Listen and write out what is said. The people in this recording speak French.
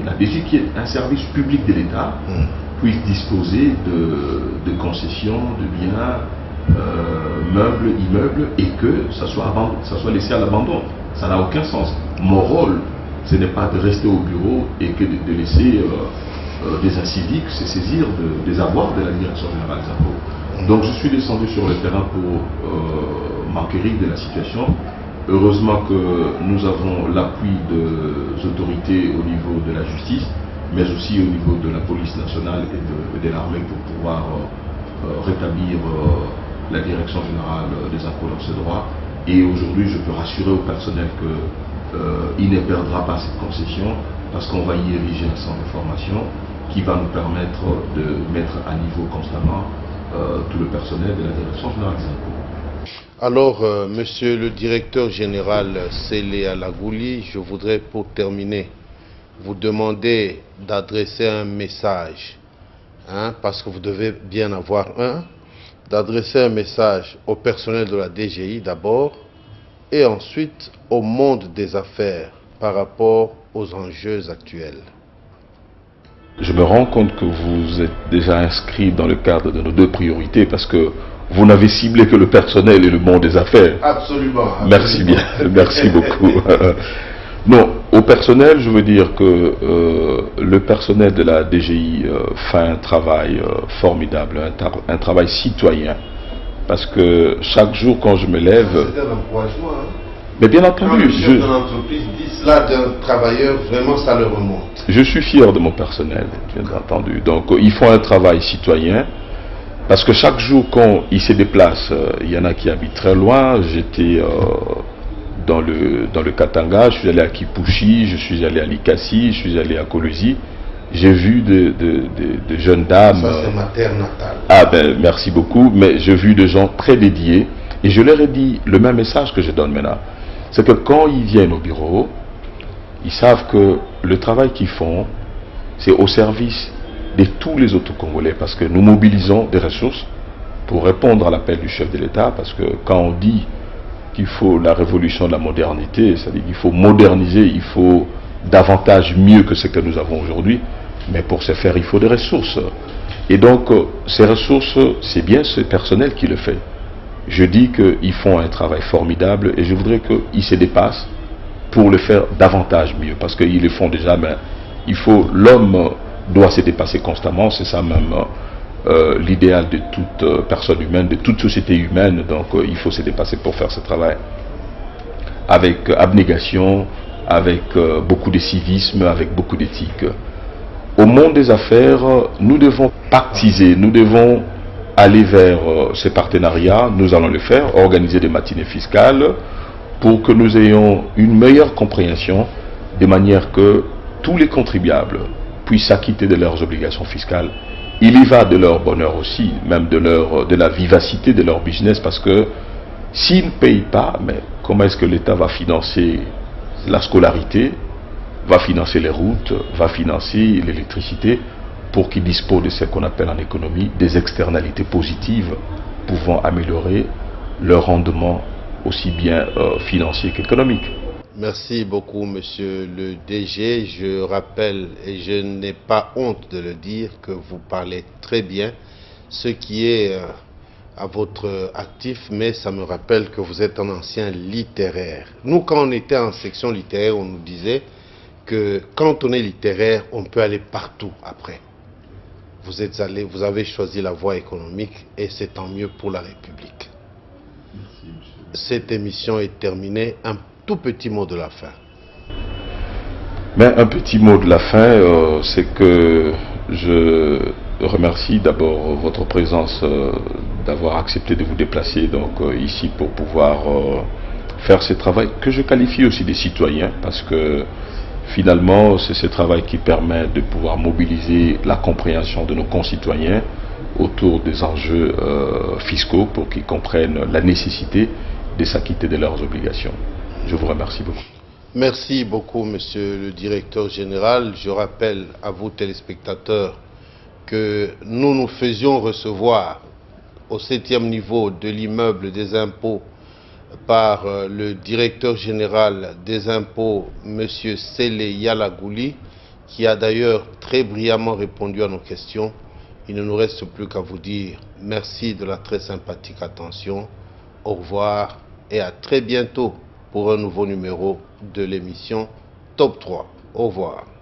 la DG, qui est un service public de l'État, puisse disposer de concessions, de biens, meubles, immeubles, et que ça soit laissé à l'abandon. Ça n'a aucun sens. Mon rôle, ce n'est pas de rester au bureau et que de laisser des inciviques se saisir des avoirs de la Direction générale des impôts. Donc je suis descendu sur le terrain pour m'enquérir de la situation. Heureusement que nous avons l'appui des autorités au niveau de la justice, mais aussi au niveau de la police nationale et de l'armée pour pouvoir rétablir la Direction générale des impôts dans ses droits. Et aujourd'hui, je peux rassurer au personnel qu'il ne perdra pas cette concession parce qu'on va y ériger un centre de formation qui va nous permettre de mettre à niveau constamment tout le personnel de la Direction générale des impôts. Alors, monsieur le directeur général Sélé Yalagouli, je voudrais pour terminer vous demander d'adresser un message, parce que vous devez bien avoir d'adresser un message au personnel de la DGI d'abord et ensuite au monde des affaires par rapport aux enjeux actuels. Je me rends compte que vous êtes déjà inscrit dans le cadre de nos deux priorités parce que vous n'avez ciblé que le personnel et le monde des affaires. Absolument. Merci bien, merci beaucoup. Non, au personnel, je veux dire que le personnel de la DGI fait un travail formidable, un travail citoyen. Parce que chaque jour quand je me lève... C'est un encouragement. Mais bien entendu... Quand le chef de l'entreprise dit cela d'un travailleur, vraiment ça le remonte. Je suis fier de mon personnel, bien entendu. Donc ils font un travail citoyen. Parce que chaque jour quand ils se déplacent, il y en a qui habitent très loin. J'étais dans le Katanga, je suis allé à Kipushi, je suis allé à Likasi, je suis allé à Kolwezi. J'ai vu de jeunes dames. Ça c'est ma terre natale. Ah ben merci beaucoup, mais j'ai vu des gens très dédiés. Et je leur ai dit le même message que je donne maintenant. C'est que quand ils viennent au bureau, ils savent que le travail qu'ils font, c'est au service de tous les autres Congolais, parce que nous mobilisons des ressources pour répondre à l'appel du chef de l'État, parce que quand on dit qu'il faut la révolution de la modernité, c'est-à-dire qu'il faut moderniser, il faut davantage mieux que ce que nous avons aujourd'hui, mais pour ce faire, il faut des ressources. Et donc, ces ressources, c'est bien ce personnel qui le fait. Je dis qu'ils font un travail formidable et je voudrais qu'ils se dépassent pour le faire davantage mieux, parce qu'ils le font déjà, mais l'homme doit se dépasser constamment, c'est ça même l'idéal de toute personne humaine, de toute société humaine, donc il faut se dépasser pour faire ce travail avec abnégation, avec beaucoup de civisme, avec beaucoup d'éthique. Au monde des affaires, nous devons pactiser, nous devons aller vers ces partenariats, nous allons le faire, organiser des matinées fiscales pour que nous ayons une meilleure compréhension, de manière que tous les contribuables puissent s'acquitter de leurs obligations fiscales. Il y va de leur bonheur aussi, même de la vivacité de leur business, parce que s'ils ne payent pas, mais comment est-ce que l'État va financer la scolarité, va financer les routes, va financer l'électricité, pour qu'ils disposent de ce qu'on appelle en économie des externalités positives pouvant améliorer leur rendement aussi bien financier qu'économique. Merci beaucoup, monsieur le DG. Je rappelle, et je n'ai pas honte de le dire, que vous parlez très bien, ce qui est à votre actif, mais ça me rappelle que vous êtes un ancien littéraire. Nous, quand on était en section littéraire, on nous disait que quand on est littéraire, on peut aller partout après. Vous avez choisi la voie économique et c'est tant mieux pour la République. Merci, monsieur. Cette émission est terminée. Un tout petit mot de la fin. Mais un petit mot de la fin, c'est que je remercie d'abord votre présence, d'avoir accepté de vous déplacer donc ici pour pouvoir faire ce travail que je qualifie aussi des citoyens, parce que finalement c'est ce travail qui permet de pouvoir mobiliser la compréhension de nos concitoyens autour des enjeux fiscaux pour qu'ils comprennent la nécessité de s'acquitter de leurs obligations. Je vous remercie beaucoup. Merci beaucoup, monsieur le directeur général. Je rappelle à vous, téléspectateurs, que nous nous faisions recevoir au 7e niveau de l'immeuble des impôts par le directeur général des impôts, monsieur Sélé Yalagouli, qui a d'ailleurs très brillamment répondu à nos questions. Il ne nous reste plus qu'à vous dire merci de la très sympathique attention. Au revoir et à très bientôt pour un nouveau numéro de l'émission Top 3. Au revoir.